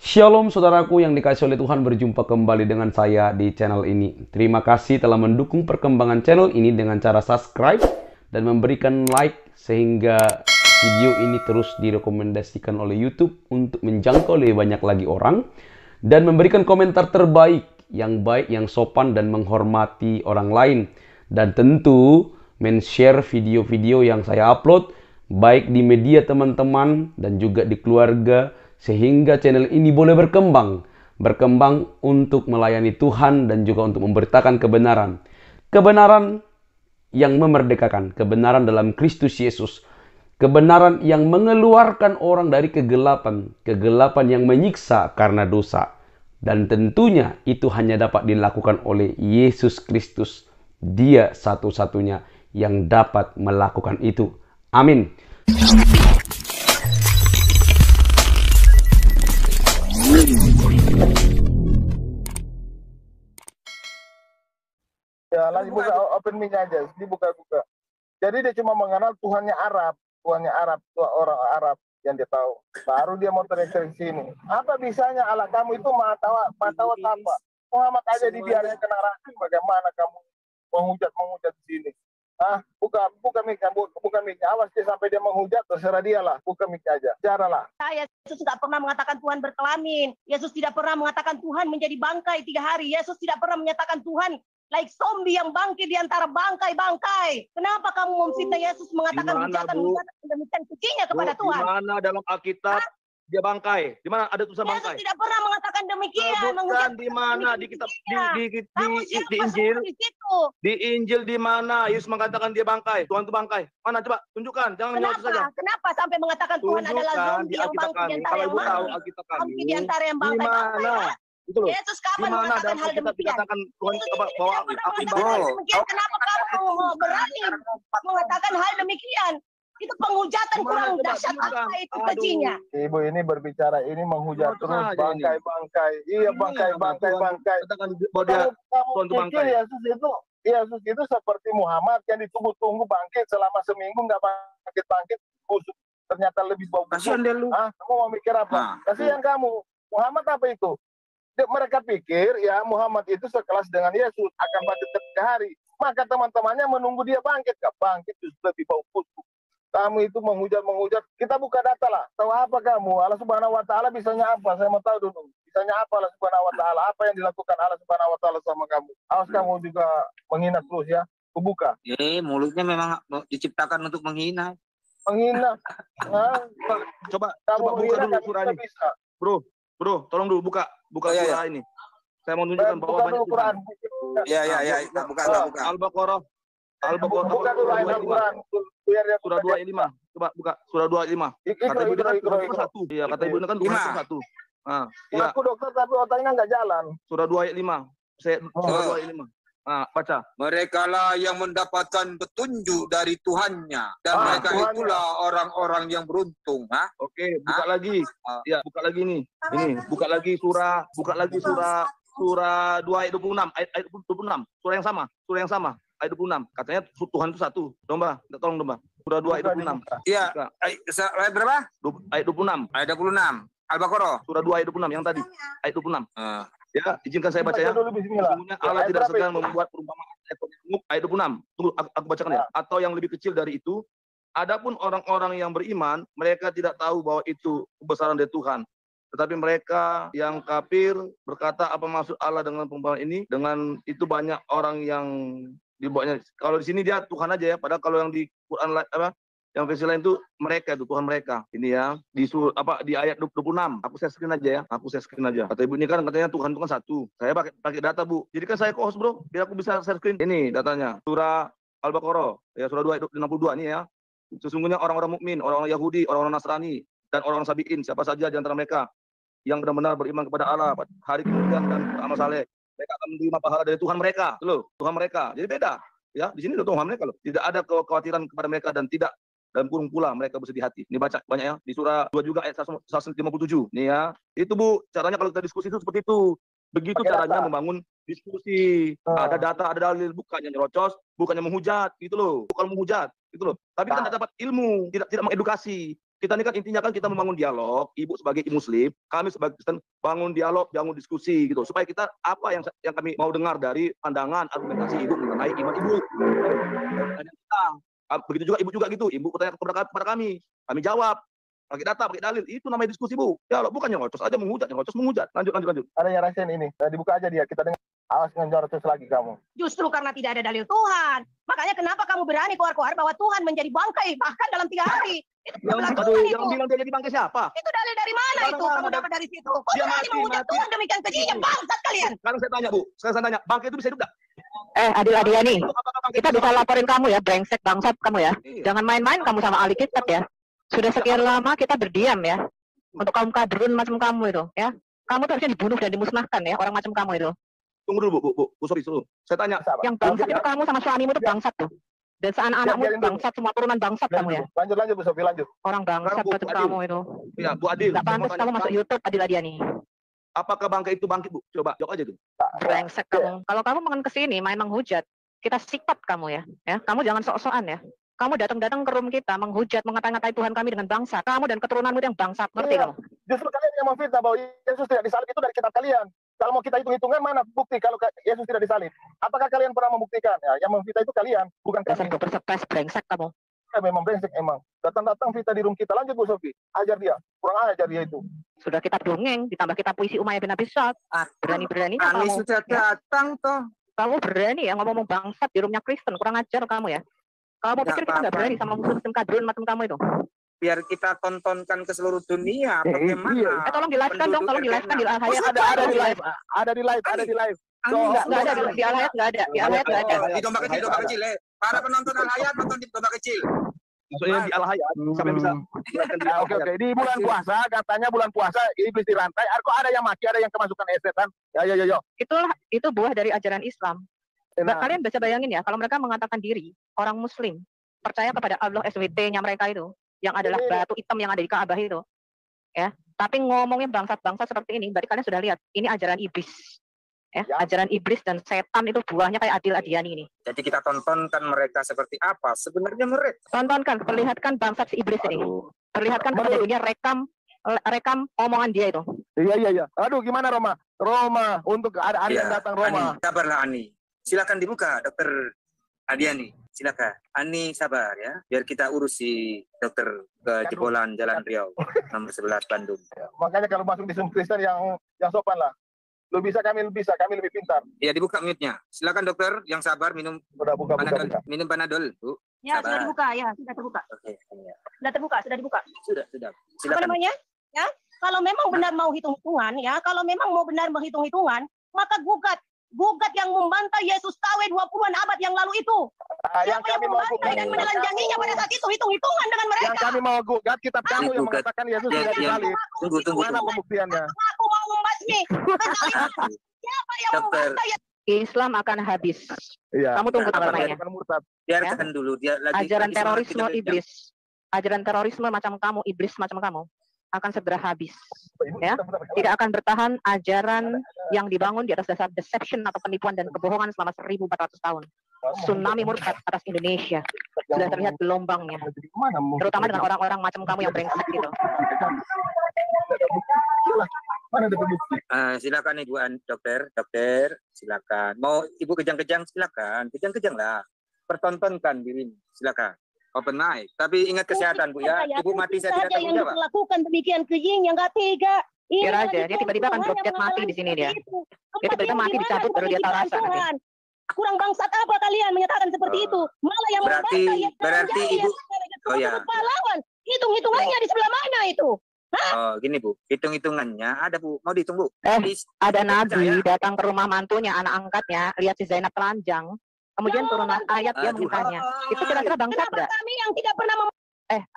Shalom saudaraku yang dikasih oleh Tuhan, berjumpa kembali dengan saya di channel ini. Terima kasih telah mendukung perkembangan channel ini dengan cara subscribe dan memberikan like sehingga video ini terus direkomendasikan oleh YouTube untuk menjangkau lebih banyak lagi orang, dan memberikan komentar terbaik, yang baik, yang sopan dan menghormati orang lain, dan tentu men-share video-video yang saya upload baik di media teman-teman dan juga di keluarga, sehingga channel ini boleh berkembang untuk melayani Tuhan dan juga untuk memberitakan kebenaran. Kebenaran yang memerdekakan, kebenaran dalam Kristus Yesus, kebenaran yang mengeluarkan orang dari kegelapan, kegelapan yang menyiksa karena dosa. Dan tentunya itu hanya dapat dilakukan oleh Yesus Kristus. Dia satu-satunya yang dapat melakukan itu. Amin. Ya, lagi buka open mic aja, dibuka-buka. Jadi dia cuma mengenal Tuhannya Arab, orang Arab yang dia tahu. Baru dia mau teriak-teriak sini. Apa bisanya Allah kamu itu matawat apa? Muhammad aja dibiarkan kena racun, bagaimana kamu menghujat di sini? Buka mic, buka mic. Awas dia sampai dia menghujat, terserah dia lah. Buka mic aja, caralah. Yesus tidak pernah mengatakan Tuhan berkelamin. Yesus tidak pernah mengatakan Tuhan menjadi bangkai 3 hari. Yesus tidak pernah menyatakan Tuhan like zombie yang bangkit di antara bangkai-bangkai. Kenapa kamu memfitnah Yesus mengatakan hujatan demikian kejinya kepada Tuhan? Di mana dalam Alkitab dia bangkai? Di mana ada tulisan bangkai? Yesus tidak pernah mengatakan demikian. Bukan di mana di kitab di Injil? Di Injil di mana Yesus mengatakan dia bangkai? Tuhan itu bangkai. Mana coba tunjukkan, jangan menjawab saja. Kenapa sampai mengatakan Tuhan adalah zombie yang bangkit di antara yang bangkit di antara yang bangkai-bangkai? Itu loh. Yesus kapan mengatakan hal demikian? Dikatakan Tuhan bahwa Kenapa kamu berani mengatakan hal demikian? Itu penghujatan kurang dahsyat apa itu kejinya? Ibu ini berbicara ini menghujat terus bangkai-bangkai. Iya, bangkai-bangkai. Kamu pikir Yesus itu seperti Muhammad yang ditunggu-tunggu bangkit selama seminggu nggak bangkit, busuk. Ternyata lebih bau busuk. Kasihan dia lu. Kamu mau mikir apa? Kasihan kamu. Muhammad apa itu? Mereka pikir ya Muhammad itu sekelas dengan Yesus, akan bangkit 3 hari. Maka teman-temannya menunggu dia bangkit. Gak bangkit, justru lebih bau busuk. Kamu itu menghujat. Kita buka data lah. Tahu apa kamu? Allah Subhanahu Wa Taala bisanya apa? Saya mau tahu dulu. Bisanya apa Allah Subhanahu Wa Taala? Apa yang dilakukan Allah Subhanahu Wa Taala sama kamu? Awas kamu juga menghina terus ya. Kubuka. Mulutnya memang diciptakan untuk menghina. Menghina. Coba buka dulu surah ini. Bro, tolong dulu buka surah ini. Saya mau tunjukkan bahwa banyak Tuhan. Buka. Al-Baqarah. Surah 2 ayat 5. Coba buka surah 2 ayat 5. Kata ibu kan satu. Iya, kata ibu kan Tuhan itu satu. Iya. Aku dokter tapi otaknya nggak jalan. Surah 2 ayat 5. Surah 2 ayat 5. Baca. Mereka lah yang mendapatkan petunjuk dari Tuhannya, dan mereka itulah orang-orang yang beruntung. Oke, buka lagi. Ya, buka lagi nih. Ini, buka lagi surah 2 ayat 26, ayat 26. Surah yang sama, ayat 26. Katanya Tuhan itu satu. Domba, tolong Domba. Surah 2 ayat 26. Iya. Ayat berapa? Ayat 26. Ayat 26. Al-Baqarah. Surah 2 ayat 26 yang tadi. Ayat 26. Ya, izinkan saya baca ya. Sesungguhnya Allah tidak segan membuat perumpamaan ayat 26. Tunggu, aku bacakan ya. Atau yang lebih kecil dari itu. Adapun orang-orang yang beriman, mereka tidak tahu bahwa itu kebesaran dari Tuhan. Tetapi mereka yang kafir berkata, apa maksud Allah dengan perumpamaan ini? Dengan itu banyak orang yang dibawanya. Kalau di sini dia Tuhan aja ya. Padahal kalau yang di Quran yang versi lain itu mereka, itu Tuhan mereka. Ini ya, di ayat 26. Aku share screen aja ya. Kata ibu ini kan katanya Tuhan itu kan satu. Saya pakai data, Bu. Jadi kan saya co-host, Bro. Biar aku bisa share screen. Ini datanya. Surah Al-Baqarah. Ya, surah 2 ayat 62 ini ya. Sesungguhnya orang-orang mukmin, orang-orang Yahudi, orang-orang Nasrani, dan orang-orang Sabi'in, siapa saja di antara mereka yang benar-benar beriman kepada Allah, hari kemudian dan amal saleh, mereka akan menerima pahala dari Tuhan mereka. Loh, Tuhan mereka. Jadi beda. Ya, di sini Tuhan mereka loh. Tidak ada kekhawatiran kepada mereka dan tidak dan kurung pula mereka bersedih hati. Ini baca banyak ya. Di surah 2 juga ayat 157. Nih ya. Itu Bu, caranya kalau kita diskusi itu seperti itu. Begitu caranya membangun diskusi. Ada data, ada dalil, bukannya nyerocos, bukannya menghujat gitu loh. Bukan menghujat gitu loh. Tapi kita tidak dapat ilmu, tidak mengedukasi. Kita ini kan intinya kan kita membangun dialog, Ibu sebagai Muslim, kami sebagai Kristen bangun dialog, bangun diskusi gitu, supaya kita apa yang kami mau dengar dari pandangan argumentasi Ibu mengenai iman Ibu. Dan kita, begitu juga Ibu juga gitu, Ibu bertanya kepada kami jawab. Pakai data, pakai dalil, itu namanya diskusi, Bu. Ya, bukan nyerocos aja menghujat, menghujat. Lanjut. Ada yang rasain ini, dibuka aja dia, kita dengar. Awas nyerocos lagi kamu. Justru karena tidak ada dalil Tuhan. Makanya kenapa kamu berani keluar-keluar bahwa Tuhan menjadi bangkai bahkan dalam 3 hari? Itu yang bilang dia jadi bangkai siapa? Itu dalil dari mana itu? Kamu dapat dari situ. Kok berani menghujat Tuhan demikian kejinya, bangsat kalian? Sekarang saya tanya, Bu. Sekarang saya tanya, bangkai itu bisa hidup nggak? Adil Adiani, kita bisa laporin kamu ya, brengsek bangsat kamu ya. Jangan main-main kamu sama ahli kitab ya. Sudah sekian lama kita berdiam ya untuk kaum kadrun macam kamu itu ya. Kamu tuh harusnya dibunuh dan dimusnahkan ya, orang macam kamu itu. Tunggu dulu, Bu. Sorry. Saya tanya. Yang bangsat itu kamu sama suamimu itu bangsat tuh. Dan seanak-anakmu bangsat, semua turunan bangsat kamu ya. Lanjut Bu Sofi, lanjut. Orang bangsat macam kamu itu. Ya, Bu Adil. Nggak pantas kamu masuk YouTube Adil Adiani. Apakah bangkai itu bangkit, Bu? Coba, jawab aja tuh. Brengsek kamu. Kalau kamu makan kesini main menghujat, kita sikat kamu ya. Kamu jangan sok-sokan ya. Kamu datang-datang ke room kita menghujat, mengatai-ngatai Tuhan kami dengan bangsa. Kamu dan keturunanmu yang bangsat, ngerti kamu? Justru kalian yang memfitnah bahwa Yesus tidak disalib itu dari kitab kalian. Kalau mau kita hitung-hitungan, mana bukti kalau Yesus tidak disalib? Apakah kalian pernah membuktikan? Ya, yang memfitnah itu kalian, bukan kami. Dasar stres brengsek kamu. Ya, memang brengsek emang. Datang-datang fitnah di room kita. Lanjut Bu Sofi, ajar dia. Kurang ajar dia itu. Sudah kita dongeng, ditambah kita puisi Umayyah bin Abi Sufyan. Berani-berani Kami sudah datang toh. Kamu berani ya ngomong bangsat di roomnya Kristen, kurang ajar kamu ya. Kamu pikir kita nggak berani sama muslim kadrun macam kamu itu? Biar kita tontonkan ke seluruh dunia bagaimana. Tolong di-live-kan dong, tolong di-live-kan di Al-Hayat. Ada di live. Nggak ada di Al-Hayat, nggak ada. Di Al-Hayat nggak ada. Di domba kecil. Para penonton Al-Hayat nonton di domba kecil. Maksudnya di Al-Hayat, siapa yang bisa? Oke. Di bulan puasa, katanya bulan puasa iblis dirantai. Kok ada yang mati, ada yang kemasukan setan. Ya. Itu buah dari ajaran Islam. Kalian bisa bayangin ya, kalau mereka mengatakan diri orang Muslim, percaya kepada Allah SWT-nya mereka itu, yang adalah batu hitam yang ada di Ka'bah itu, ya. Tapi ngomongnya bangsat-bangsat seperti ini, berarti kalian sudah lihat, ini ajaran iblis, ya. Ajaran iblis dan setan itu buahnya kayak Adil Adiani ini. Jadi kita tontonkan mereka seperti apa sebenarnya mereka. Tontonkan, perlihatkan bangsat si iblis ini, perlihatkan kepada dunia rekam omongan dia itu. Iya. Aduh, gimana Roma, untuk ada yang datang Roma. Ani, sabarlah Ani. Silakan dibuka, Dokter Adiani. Silakan. Ani sabar ya, biar kita urus si dokter ke jebolan Jalan Riau nomor 11 Bandung. Makanya kalau masuk di Zoom Kristen yang sopan lah. Lu bisa, kami lebih pintar. Ya, dibuka mute-nya. Silakan dokter, yang sabar minum. Sudah buka. Minum Panadol, Bu. Ya, sabar. sudah dibuka, ya, sudah terbuka. Oke, ya. Sudah dibuka. Sudah. Apa Silakan. namanya? Ya, kalau memang benar mau hitung-hitungan, ya, kalau memang mau benar menghitung-hitungan, maka gugat yang membantai Yesus KW 20-an abad yang lalu itu. Yang kami mau membantai dan menelanjanginya pada saat itu hitung-hitungan dengan mereka. Yang kami mau gugat kitab kamu yang mengatakan Yesus tidak disalib. Tunggu. Mana pembuktiannya? Aku mau membasmi. Siapa yang membantai? Islam akan habis. Iya. Kamu tunggu tanggal mainnya. Biarkan dulu dia lagi. Ajaran terorisme iblis. Ajaran terorisme macam kamu, iblis macam kamu akan segera habis. Ya, tidak akan bertahan ajaran yang dibangun di atas dasar deception atau penipuan dan kebohongan selama 1400 tahun. Tsunami murtad atas Indonesia sudah terlihat gelombangnya, terutama dengan orang-orang macam kamu yang brengsek gitu. Silakan Ibu dokter, silakan. Mau Ibu kejang-kejang silakan, kejang-kejang lah. Pertontonkan dirimu, silakan. Open mic. Tapi ingat kesehatan Bu ya. Ibu mati saya tidak tanggung jawab. Melakukan demikian keji yang nggak tega. Biar aja, dia tiba-tiba akan drop dead mati di sini dia. Dia tiba-tiba mati dicabut baru dia tahu rasa. Kurang bangsat apa kalian menyatakan seperti itu? Malah yang berarti Ibu. Oh ya. Pahlawan. Hitung-hitungannya di sebelah mana itu? Oh gini Bu, hitung-hitungannya ada Bu. Mau dihitung Bu? Ada nabi datang ke rumah mantunya, anak angkatnya, lihat si Zainab telanjang. Kemudian turun ayat dia mengintanya. Itu kira-kira bangsat nggak? Kami yang tidak pernah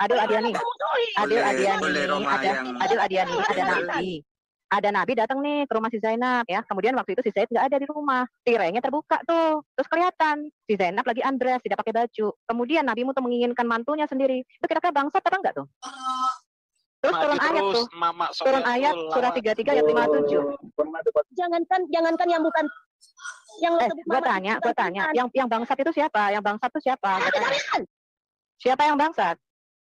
Adil Adiani, ada nabi. Ada nabi datang nih ke rumah si Zainab ya. Kemudian waktu itu si Zaid nggak ada di rumah. Tirainya terbuka tuh. Terus kelihatan si Zainab lagi undress, tidak pakai baju. Kemudian nabimu tuh menginginkan mantunya sendiri. Itu kira-kira bangsat apa enggak tuh? Terus turun ayat tuh. Turun ayat surah 33 ayat 57. Jangankan yang bukan gue tanya, yang bangsat itu siapa? Yang bangsat itu siapa? Siapa yang bangsat?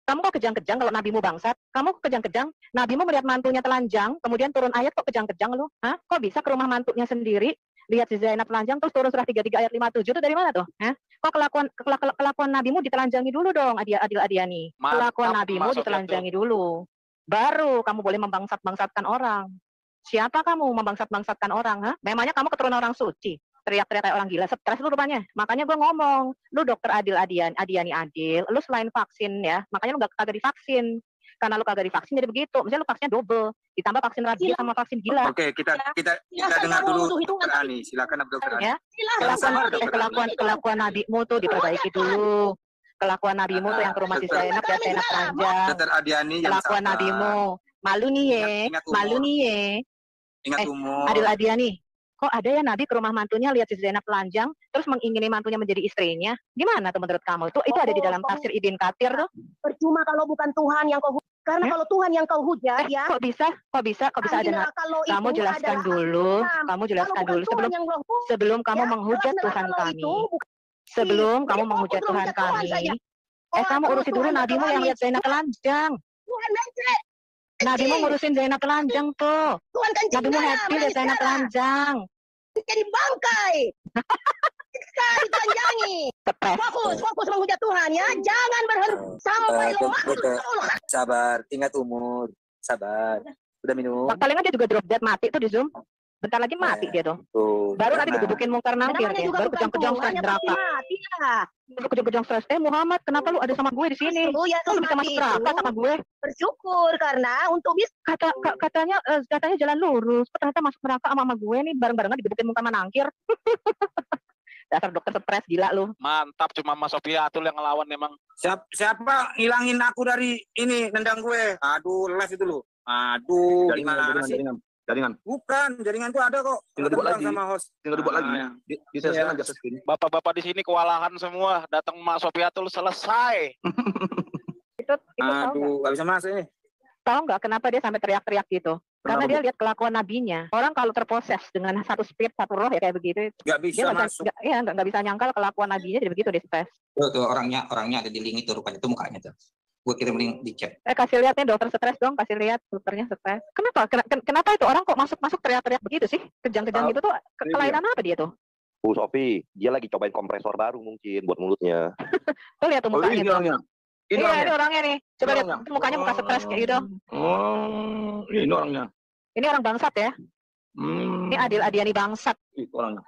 Kamu kok kejang-kejang kalau nabimu bangsat? Kamu kejang-kejang, nabimu melihat mantunya telanjang, kemudian turun ayat kok kejang-kejang lu? Hah? Kok bisa ke rumah mantunya sendiri, lihat si Zainab telanjang, terus turun surah 33 ayat 57 itu dari mana tuh? Hah? Kok kelakuan nabimu ditelanjangi dulu dong, Adil Adiani. Kelakuan nabimu ditelanjangi dulu. Baru kamu boleh membangsat-bangsatkan orang. Siapa kamu membangsat-bangsatkan orang? Hah? Memangnya kamu keturunan orang suci? Teriak-teriak kayak orang gila, stres lu rupanya. Makanya gue ngomong, lu dokter Adiani Adil, lu selain vaksin ya, makanya lu kagak divaksin. Karena lu kagak divaksin jadi begitu. Misalnya lu vaksinnya double, ditambah vaksin rabies sama vaksin gila. Oke, kita dengar dulu Dokter Ani. Silakan Dokter Ani. Ya, kelakuan nabimu tuh diperbaiki dulu. Kelakuan nabimu tuh yang ke rumah si Zainab ya Zainab telanjang. Dokter Adiani yang kelakuan nabimu. Malu nih ye. Ingat umur. Adil Adiani. Kok ada ya Nabi ke rumah mantunya lihat si Zainab telanjang terus mengingini mantunya menjadi istrinya? Gimana tuh menurut kamu? Itu ada di dalam tafsir Ibn Katsir tuh. Percuma kalau bukan Tuhan yang kau karena kalau Tuhan yang kau hujat ya. Kok bisa ada kamu jelaskan dulu. Kamu jelaskan dulu sebelum kamu menghujat Tuhan kami. Sebelum kamu menghujat Tuhan kami. Kamu urusi dulu nabimu yang lihat Zainab telanjang. Nabimu ngurusin Zainab telanjang tuh. Nabimu happy lihat Zainab telanjang. Jadi bangkai. Sekali telanjangi. Fokus menghujat Tuhan ya. Jangan berhenti sampai sabar, ingat umur. Sabar. Udah minum. Paling dia juga drop dead mati tuh di Zoom. Bentar lagi mati dia tuh. Baru nanti digebukin mungkar nangkir dia. Baru kejang-kejang stres neraka. Baru kejang-kejang stres. Muhammad, kenapa lu ada sama gue di sini? Lu bisa masuk neraka sama gue? Bersyukur karena untuk bisa katanya jalan lurus. Ternyata masuk neraka sama gue nih bareng-barengan digebukin mungkar nangkir. Dasar dokter stres gila lu. Mantap, cuma Mas Sofiatul yang ngelawan emang. Siapa ngilangin aku dari ini nendang gue? Aduh, les itu lu. Aduh, gimana sih? Jaringan. Bukan, jaringan tuh ada kok. Tinggal dibuat lagi. Sama host. Tinggal dibuat lagi. Diselesaikan aja screen. Bapak-bapak di sini kewalahan semua. Datang Mas Sofiatul selesai. Itu aduh, nggak bisa masuk ini. Tahu nggak kenapa dia sampai teriak-teriak gitu? Karena dia lihat kelakuan nabinya. Orang kalau terproses dengan satu spirit, satu roh ya kayak begitu. Nggak bisa masuk. Nggak bisa nyangkal kelakuan nabinya jadi begitu dia stres. Tuh orangnya ada di link itu rupanya itu mukanya tuh. Gue kirim link di chat. Kasih lihat nih dokter stres dong, kasih lihat dokternya stres. Kenapa itu orang kok masuk teriak-teriak begitu sih? Kejang-kejang gitu tuh kelainan apa dia tuh? Bu Sofi, dia lagi cobain kompresor baru mungkin buat mulutnya. Tuh lihat tuh mukanya. Ini orangnya. Ini orangnya nih. Coba lihat mukanya muka stres kayak gitu. Oh, ini orangnya. Ini orang bangsat ya. Ini Adil Adiani bangsat. Itu orangnya.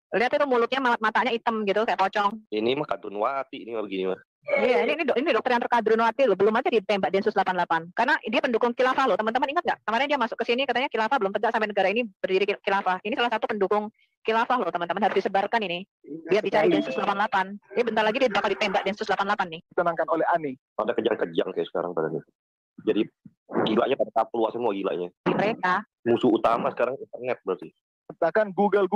Lihat itu mulutnya matanya hitam gitu kayak pocong. Ini mah Kadunwati ini begini mah. Iya, ini dokter yang terkadronwati loh, belum aja ditembak Densus 88. Karena dia pendukung khilafah loh, teman-teman ingat nggak? Kemarin dia masuk ke sini katanya khilafah belum tegak sampai negara ini berdiri khilafah. Ini salah satu pendukung khilafah loh, teman-teman harus disebarkan ini. Dia bicara Densus 88. Ini bentar lagi dia bakal ditembak Densus 88 nih. Ditenangkan oleh Ani. Ada kejang-kejang kayak sekarang padahal. Jadi gilanya pada tahap luas semua gilanya. Mereka musuh utama sekarang internet berarti. Katakan Google.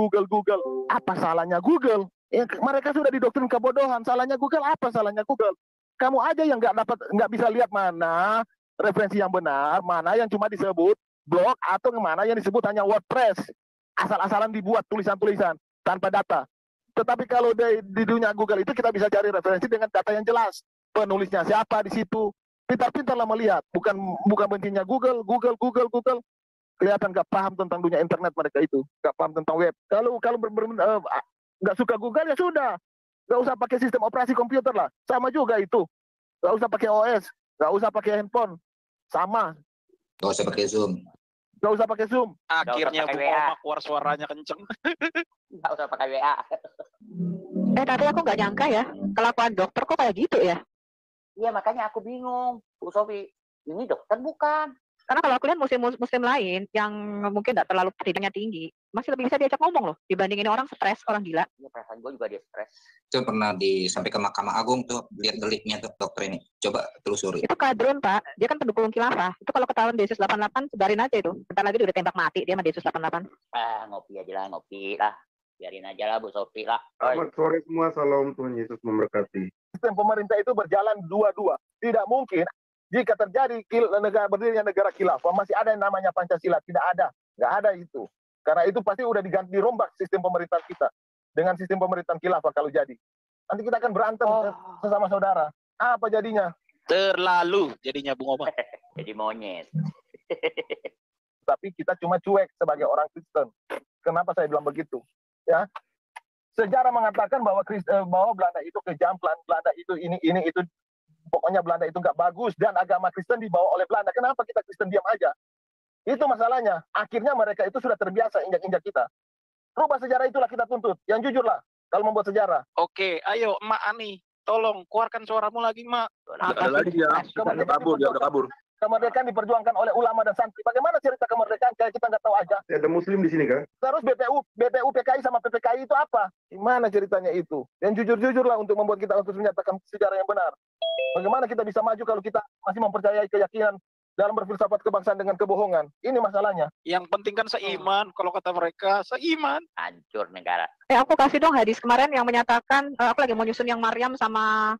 Apa salahnya Google? Ya, mereka sudah didoktrin kebodohan. Salahnya Google apa? Salahnya Google. Kamu aja yang nggak bisa lihat mana referensi yang benar, mana yang cuma disebut blog atau mana yang disebut hanya WordPress. Asal-asalan dibuat tulisan-tulisan tanpa data. Tetapi kalau di dunia Google itu kita bisa cari referensi dengan data yang jelas. Penulisnya siapa di situ. Pintar-pintarlah melihat. Bukan bencinya Google. Kelihatan nggak paham tentang dunia internet mereka itu. Nggak paham tentang web. Kalau nggak suka Google ya sudah, nggak usah pakai sistem operasi komputer lah, sama juga itu, nggak usah pakai OS, nggak usah pakai handphone, sama. Nggak usah pakai Zoom. Akhirnya Bu Oma keluar suaranya kenceng. Nggak usah pakai WA. Tapi aku nggak nyangka ya, kelakuan dokter kok kayak gitu ya? Iya makanya aku bingung, Bu Sofi, ini dokter bukan? Karena kalau aku lihat muslim lain yang mungkin nggak terlalu pendidikannya tinggi, masih lebih bisa diajak ngomong loh dibandingin orang stres, orang gila. Ya perasaan gue juga dia stres. Itu pernah sampai ke Mahkamah Agung tuh, lihat deliknya tuh dokter ini. Coba telusuri. Itu kadrun Pak, dia kan pendukung khilafah. Itu kalau ketahuan Densus 88, sebarin aja itu. Bentar lagi dia udah tembak mati dia sama Densus 88. Ngopi lah. Biarin aja lah Bu Sofi lah. Selamat sore semua, salam Tuhan Yesus memberkati. Sistem pemerintah itu berjalan dua-dua. Tidak mungkin jika terjadi berdirinya negara khilafah, masih ada yang namanya Pancasila. Tidak ada. Nggak ada itu. Karena itu pasti udah dirombak sistem pemerintahan kita. Dengan sistem pemerintahan khilafah kalau jadi. Nanti kita akan berantem sesama saudara. Apa jadinya? Terlalu jadinya Bung Omar. Jadi monyet. Tapi kita cuma cuek sebagai orang Kristen. Kenapa saya bilang begitu? Ya, sejarah mengatakan bahwa Belanda itu kejam, Belanda itu ini itu, pokoknya Belanda itu nggak bagus dan agama Kristen dibawa oleh Belanda. Kenapa kita Kristen diam aja? Itu masalahnya. Akhirnya mereka itu sudah terbiasa injak-injak kita. Rubah sejarah itulah kita tuntut. Yang jujur lah kalau membuat sejarah. Oke, ayo Mak Ani, tolong keluarkan suaramu lagi, Mak. Ada lagi ya, udah kabur. Kemerdekaan diperjuangkan oleh ulama dan santri. Bagaimana cerita kemerdekaan kayak kita nggak tahu aja? Ada Muslim di sini kan? Terus BPU, PKI sama PPKI itu apa? Gimana ceritanya itu? Dan jujur-jujur lah untuk membuat kita untuk menyatakan sejarah yang benar. Bagaimana kita bisa maju kalau kita masih mempercayai keyakinan dalam berfilsafat kebangsaan dengan kebohongan? Ini masalahnya. Yang penting kan seiman. Kalau kata mereka, seiman. Hancur negara. Aku kasih dong hadis kemarin yang menyatakan, aku lagi mau nyusun yang Maryam sama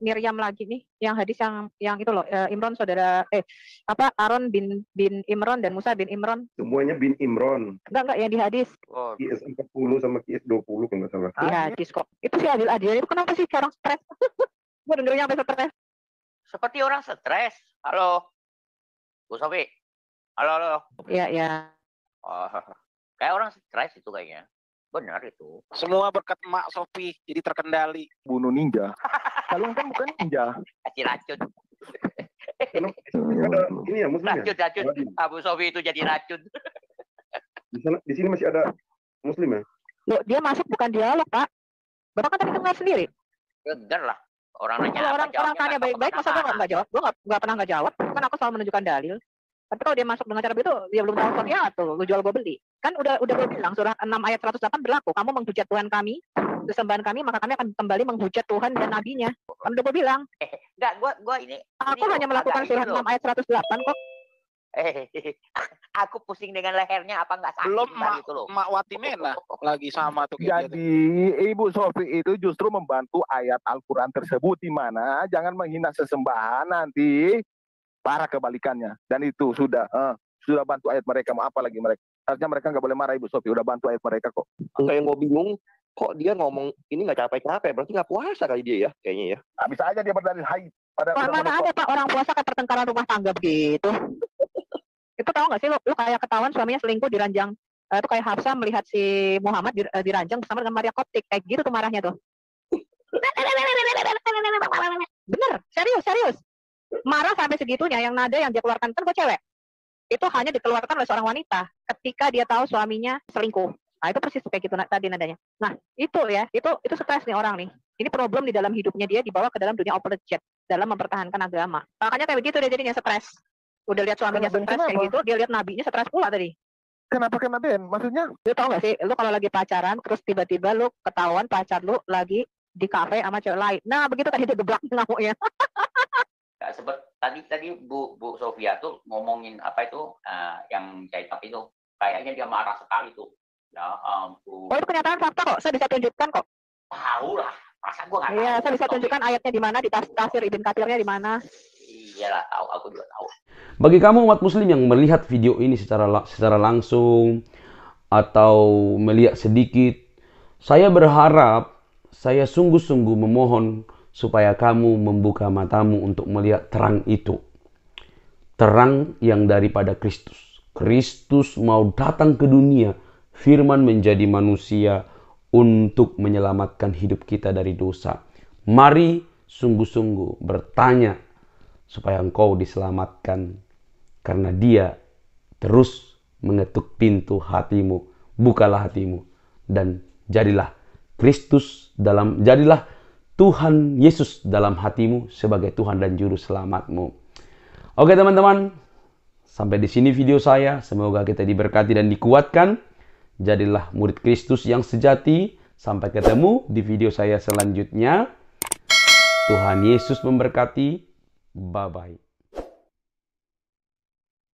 Miriam lagi nih, yang hadis yang itu loh, Imron saudara Aaron bin Imron dan Musa bin Imron. Semuanya bin Imron. Enggak yang di hadis. QS 40 sama QS 20 kalau nggak salah. Di hadis kok. Itu sih adil-adil. Itu kenapa sih sekarang stres? Gue dengernya sampai stres. Seperti orang stres. Halo, Bu Sofi. Halo. Iya. Oh, kayak orang stres itu kayaknya. Benar itu. Semua berkat Mak Sofi jadi terkendali. Bunuh ninja. Kalau kan bukan ninja. Kasih racun. Ada ini ya Muslim racun. Abu Sofi itu jadi racun. Di sini masih ada Muslim ya? Loh, dia masuk bukan dialog, Pak. Bapak kan tadi dengar sendiri. Bener lah. Orang nanya kalau orang tanya baik-baik, masa gue nggak jawab? Gue nggak pernah nggak jawab. Kan aku selalu menunjukkan dalil. Tapi kalau dia masuk dengan cara begitu, dia belum tahu tuh, lu jual gue beli. Kan udah gue bilang, surah 6 ayat 108 berlaku. Kamu menghujat Tuhan kami, sesembahan kami, maka kami akan kembali menghujat Tuhan dan nabinya. Kan udah gue bilang. Enggak, gue ini. Aku hanya melakukan surah 6 ayat 108 kok. Aku pusing dengan lehernya, apa nggak sakit? Belum gitu loh. Mak Watimena lagi sama tuh. Jadi Ibu Sofi itu justru membantu ayat Al-Quran tersebut, di mana jangan menghina sesembahan, nanti parah kebalikannya. Dan itu sudah bantu ayat mereka. Mau apa lagi mereka? Harusnya mereka nggak boleh marah Ibu Sofi. Udah bantu ayat mereka kok. Enggak, yang gue bingung, kok dia ngomong ini nggak capek-capek? Berarti nggak puasa kali dia ya, kayaknya ya. Nah, bisa aja dia berdalil haid. Mana ada Pak orang puasa kayak pertengkaran rumah tangga begitu. Itu tahu nggak sih lu kayak ketahuan suaminya selingkuh di ranjang. Itu kayak Hafsah melihat si Muhammad di ranjang bersama dengan Maria Koptik. Kayak gitu tuh marahnya tuh. Bener, serius. Marah sampai segitunya, yang nada yang dia keluarkan, kan gue cewek. Itu hanya dikeluarkan oleh seorang wanita ketika dia tahu suaminya selingkuh. Nah, itu persis kayak gitu tadi nadanya. Nah, itu ya, itu stres nih orang nih. Ini problem di dalam hidupnya dia dibawa ke dalam dunia apologet dalam mempertahankan agama. Makanya kayak begitu dia jadinya stres. Udah lihat suaminya stres kayak gitu, dia lihat nabinya stres pula tadi. Kenapa kena Ben? Maksudnya? Lu tau gak sih, lu kalau lagi pacaran, terus tiba-tiba lu ketahuan pacar lu lagi di kafe sama cewek lain. Nah, begitu tadi dia geblak ngamuknya. Tadi Bu Sofia tuh ngomongin apa itu yang jahit itu, kayaknya dia marah sekali tuh. Ya ampun. Oh, itu kenyataan fakta kok, saya bisa tunjukkan kok. Tahu lah, masa gua nggak tahu. Iya, saya bisa tunjukkan ayatnya di mana, di tafsir Ibn Katsirnya di mana. Iyalah, tahu, aku juga tahu. Bagi kamu umat muslim yang melihat video ini secara langsung atau melihat sedikit, saya berharap, saya sungguh-sungguh memohon supaya kamu membuka matamu untuk melihat terang itu. Terang yang daripada Kristus. Kristus mau datang ke dunia, firman menjadi manusia untuk menyelamatkan hidup kita dari dosa. Mari sungguh-sungguh bertanya supaya engkau diselamatkan, karena dia terus mengetuk pintu hatimu. Bukalah hatimu dan jadilah jadilah Tuhan Yesus dalam hatimu sebagai Tuhan dan Juru Selamatmu. Oke teman-teman, sampai di sini video saya. Semoga kita diberkati dan dikuatkan. Jadilah murid Kristus yang sejati. Sampai ketemu di video saya selanjutnya. Tuhan Yesus memberkati. Bye-bye.